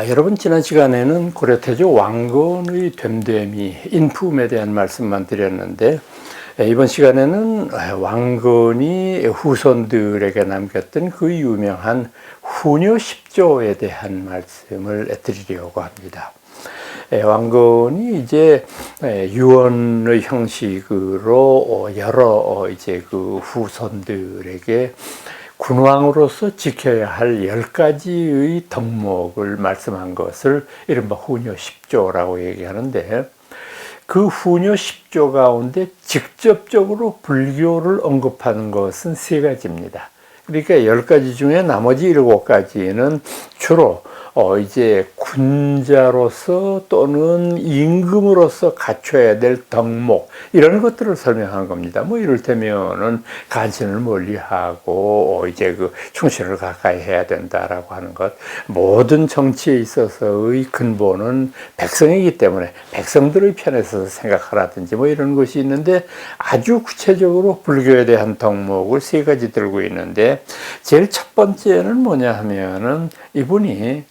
여러분 지난 시간에는 고려태조 왕건의 됨됨이 인품에 대한 말씀만 드렸는데 이번 시간에는 왕건이 후손들에게 남겼던 그 유명한 후녀 10조에 대한 말씀을 드리려고 합니다. 왕건이 이제 유언의 형식으로 여러 이제 그 후손들에게 군왕으로서 지켜야 할 10가지의 덕목을 말씀한 것을 이른바 후녀 10조라고 얘기하는데, 그 후녀 10조 가운데 직접적으로 불교를 언급하는 것은 3가지입니다. 그러니까 10가지 중에 나머지 7가지는 주로 이제 군자로서 또는 임금으로서 갖춰야 될 덕목, 이런 것들을 설명한 겁니다. 뭐 이를테면은 간신을 멀리하고 이제 그 충신을 가까이 해야 된다라고 하는 것, 모든 정치에 있어서의 근본은 백성이기 때문에 백성들의 편에 서서 생각하라든지 뭐 이런 것이 있는데, 아주 구체적으로 불교에 대한 덕목을 3가지 들고 있는데, 제일 첫 번째는 뭐냐 하면은, 이분이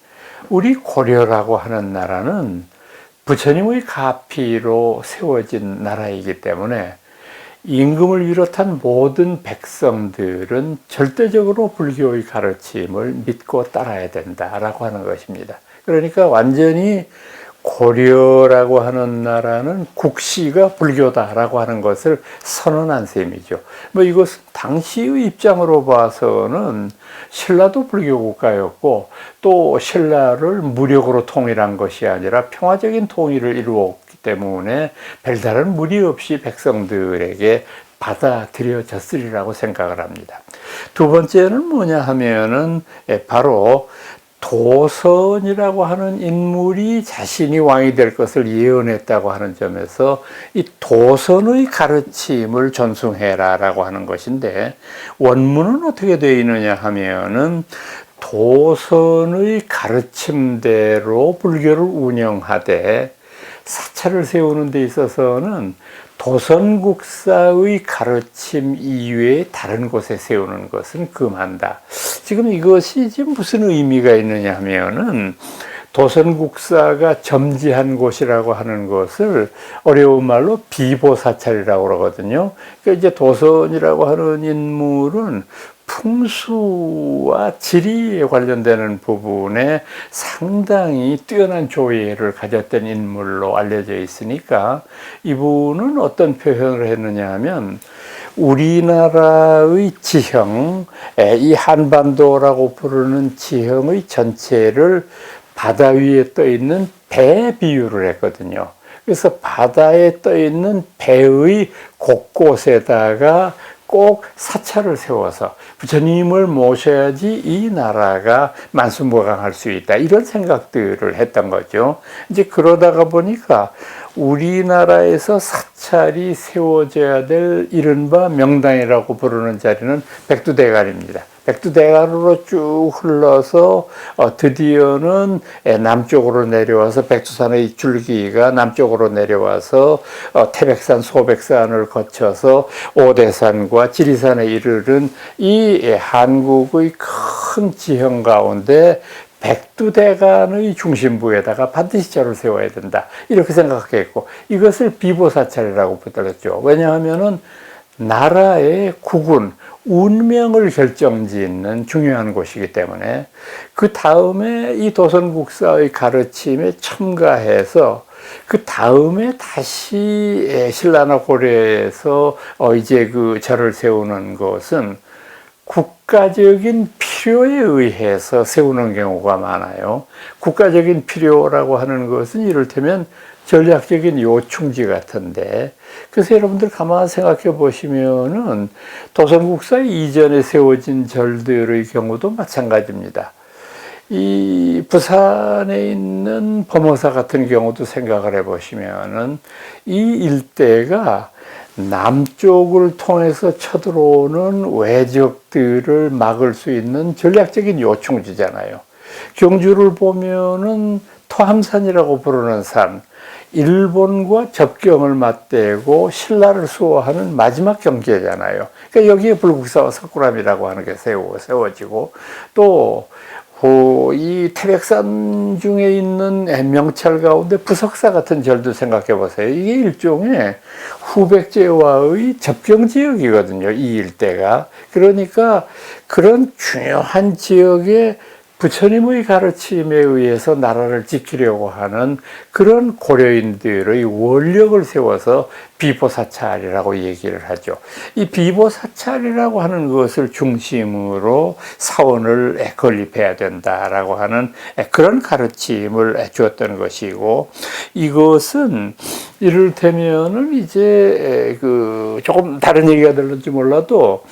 우리 고려라고 하는 나라는 부처님의 가피로 세워진 나라이기 때문에 임금을 비롯한 모든 백성들은 절대적으로 불교의 가르침을 믿고 따라야 된다라고 하는 것입니다. 그러니까 완전히 고려라고 하는 나라는 국시가 불교다라고 하는 것을 선언한 셈이죠. 뭐 이것은 당시의 입장으로 봐서는 신라도 불교 국가였고, 또 신라를 무력으로 통일한 것이 아니라 평화적인 통일을 이루었기 때문에 별다른 무리 없이 백성들에게 받아들여졌으리라고 생각을 합니다. 두 번째는 뭐냐 하면은 바로 도선이라고 하는 인물이 자신이 왕이 될 것을 예언했다고 하는 점에서 이 도선의 가르침을 존숭해라 라고 하는 것인데, 원문은 어떻게 되어 있느냐 하면은 도선의 가르침대로 불교를 운영하되 사찰을 세우는 데 있어서는 도선국사의 가르침 이외에 다른 곳에 세우는 것은 금한다. 지금 이것이 지금 무슨 의미가 있느냐 하면은, 도선국사가 점지한 곳이라고 하는 것을 어려운 말로 비보사찰이라고 그러거든요. 그러니까 이제 도선이라고 하는 인물은 풍수와 지리에 관련되는 부분에 상당히 뛰어난 조예를 가졌던 인물로 알려져 있으니까, 이분은 어떤 표현을 했느냐 하면, 우리나라의 지형, 이 한반도라고 부르는 지형의 전체를 바다 위에 떠 있는 배 비유를 했거든요. 그래서 바다에 떠 있는 배의 곳곳에다가 꼭 사찰을 세워서 부처님을 모셔야지 이 나라가 만수무강할 수 있다, 이런 생각들을 했던 거죠. 이제 그러다가 보니까 우리나라에서 사찰이 세워져야 될 이른바 명당이라고 부르는 자리는 백두대간입니다. 백두대간으로 쭉 흘러서 드디어는 남쪽으로 내려와서 백두산의 줄기가 남쪽으로 내려와서 태백산, 소백산을 거쳐서 오대산과 지리산에 이르는 이 한국의 큰 지형 가운데 백두대간의 중심부에다가 반드시 절을 세워야 된다, 이렇게 생각했고, 이것을 비보사찰이라고 붙들었죠. 왜냐하면은 나라의 국운, 운명을 결정짓는 중요한 곳이기 때문에, 그 다음에 이 도선국사의 가르침에 첨가해서 그 다음에 다시 신라나 고려에서 이제 그 절을 세우는 것은 국가적인 필요에 의해서 세우는 경우가 많아요. 국가적인 필요라고 하는 것은 이를테면 전략적인 요충지 같은데, 그래서 여러분들 가만히 생각해 보시면은 도선국사 이전에 세워진 절들의 경우도 마찬가지입니다. 이 부산에 있는 범어사 같은 경우도 생각을 해 보시면은 이 일대가 남쪽을 통해서 쳐들어오는 외적들을 막을 수 있는 전략적인 요충지잖아요. 경주를 보면은 토함산이라고 부르는 산, 일본과 접경을 맞대고 신라를 수호하는 마지막 경계잖아요. 그러니까 여기에 불국사와 석굴암이라고 하는 게 세워지고, 또 이 태백산 중에 있는 명찰 가운데 부석사 같은 절도 생각해 보세요. 이게 일종의 후백제와의 접경 지역이거든요. 이 일대가. 그러니까 그런 중요한 지역에 부처님의 가르침에 의해서 나라를 지키려고 하는 그런 고려인들의 원력을 세워서 비보사찰이라고 얘기를 하죠. 이 비보사찰이라고 하는 것을 중심으로 사원을 건립해야 된다라고 하는 그런 가르침을 주었던 것이고, 이것은 이를테면은 이제 조금 다른 얘기가 들을지 몰라도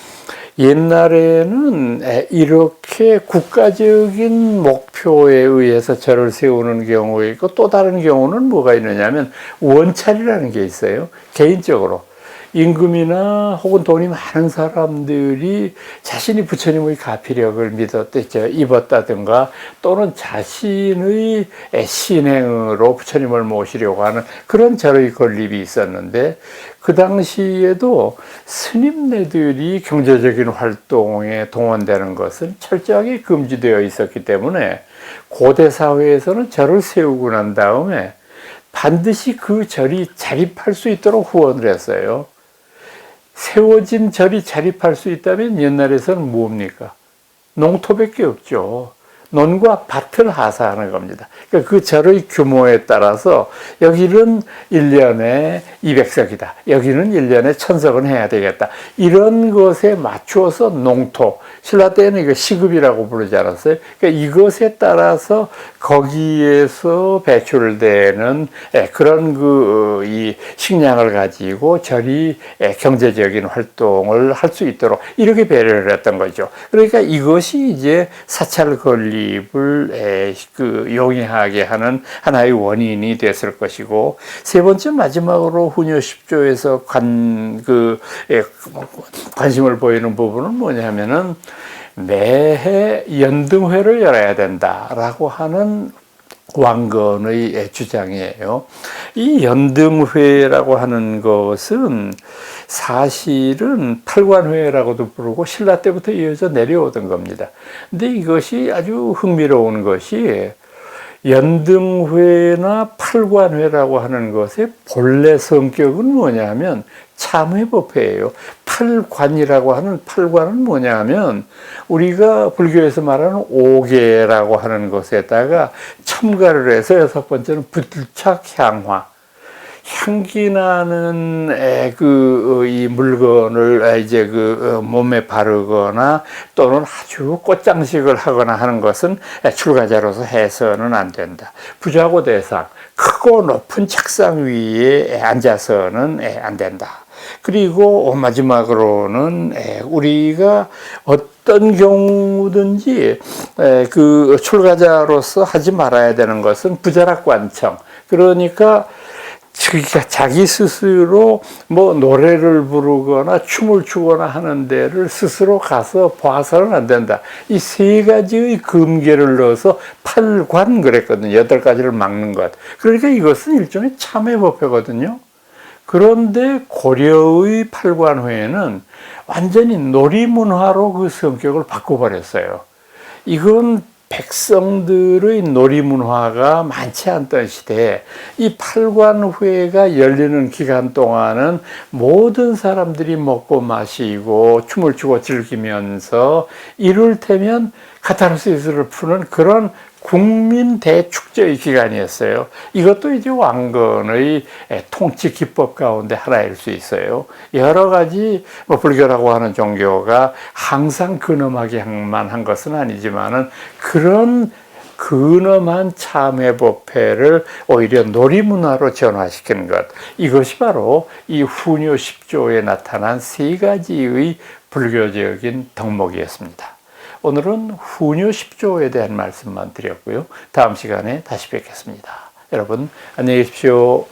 옛날에는 이렇게 국가적인 목표에 의해서 절을 세우는 경우가 있고, 또 다른 경우는 뭐가 있느냐면 원찰이라는 게 있어요. 개인적으로 임금이나 혹은 돈이 많은 사람들이 자신이 부처님의 가피력을 입었다든가, 또는 자신의 신행으로 부처님을 모시려고 하는 그런 절의 건립이 있었는데, 그 당시에도 스님네들이 경제적인 활동에 동원되는 것은 철저하게 금지되어 있었기 때문에 고대 사회에서는 절을 세우고 난 다음에 반드시 그 절이 자립할 수 있도록 후원을 했어요. 세워진 절이 자립할 수 있다면 옛날에서는 뭡니까? 농토밖에 없죠. 논과 밭을 하사하는 겁니다. 그러니까 그 절의 규모에 따라서 여기는 1년에 200석이다. 여기는 1년에 1000석은 해야 되겠다. 이런 것에 맞추어서 농토, 신라 때는 이거 시급이라고 부르지 않았어요? 그러니까 이것에 따라서 거기에서 배출되는 그런 이 식량을 가지고 절이 경제적인 활동을 할 수 있도록 이렇게 배려를 했던 거죠. 그러니까 이것이 이제 사찰 건립을 용이하게 하는 하나의 원인이 됐을 것이고, 세 번째 마지막으로 훈요 10조에서 관심을 보이는 부분은 뭐냐면은 매해 연등회를 열어야 된다라고 하는 왕건의 주장이에요. 이 연등회라고 하는 것은 사실은 팔관회라고도 부르고 신라 때부터 이어져 내려오던 겁니다. 근데 이것이 아주 흥미로운 것이 연등회나 팔관회라고 하는 것의 본래 성격은 뭐냐면 참회법회예요. 팔관이라고 하는 팔관은 뭐냐면 우리가 불교에서 말하는 오계라고 하는 것에다가 첨가를 해서 6번째는 불착향화, 향기 나는 이 물건을 이제 몸에 바르거나 또는 아주 꽃장식을 하거나 하는 것은 출가자로서 해서는 안 된다. 부자고 대상, 크고 높은 책상 위에 앉아서는 안 된다. 그리고 마지막으로는 우리가 어떤 경우든지 출가자로서 하지 말아야 되는 것은 부자락관청, 그러니까 자기 스스로 뭐 노래를 부르거나 춤을 추거나 하는 데를 스스로 가서 봐서는 안 된다. 이 세 가지의 금계를 넣어서 팔관 그랬거든요. 8가지를 막는 것. 그러니까 이것은 일종의 참회법회거든요. 그런데 고려의 팔관회는 완전히 놀이문화로 그 성격을 바꿔버렸어요. 이건 백성들의 놀이문화가 많지 않던 시대에 이 팔관회가 열리는 기간 동안은 모든 사람들이 먹고 마시고 춤을 추고 즐기면서 이를테면 카타르시스를 푸는 그런 국민 대축제의 기간이었어요. 이것도 이제 왕건의 통치 기법 가운데 하나일 수 있어요. 여러 가지 불교라고 하는 종교가 항상 근엄하게만 한 것은 아니지만은 그런 근엄한 참회법회를 오히려 놀이문화로 전환시키는 것, 이것이 바로 이 훈요 10조에 나타난 3가지의 불교적인 덕목이었습니다. 오늘은 훈요 10조에 대한 말씀만 드렸고요. 다음 시간에 다시 뵙겠습니다. 여러분 안녕히 계십시오.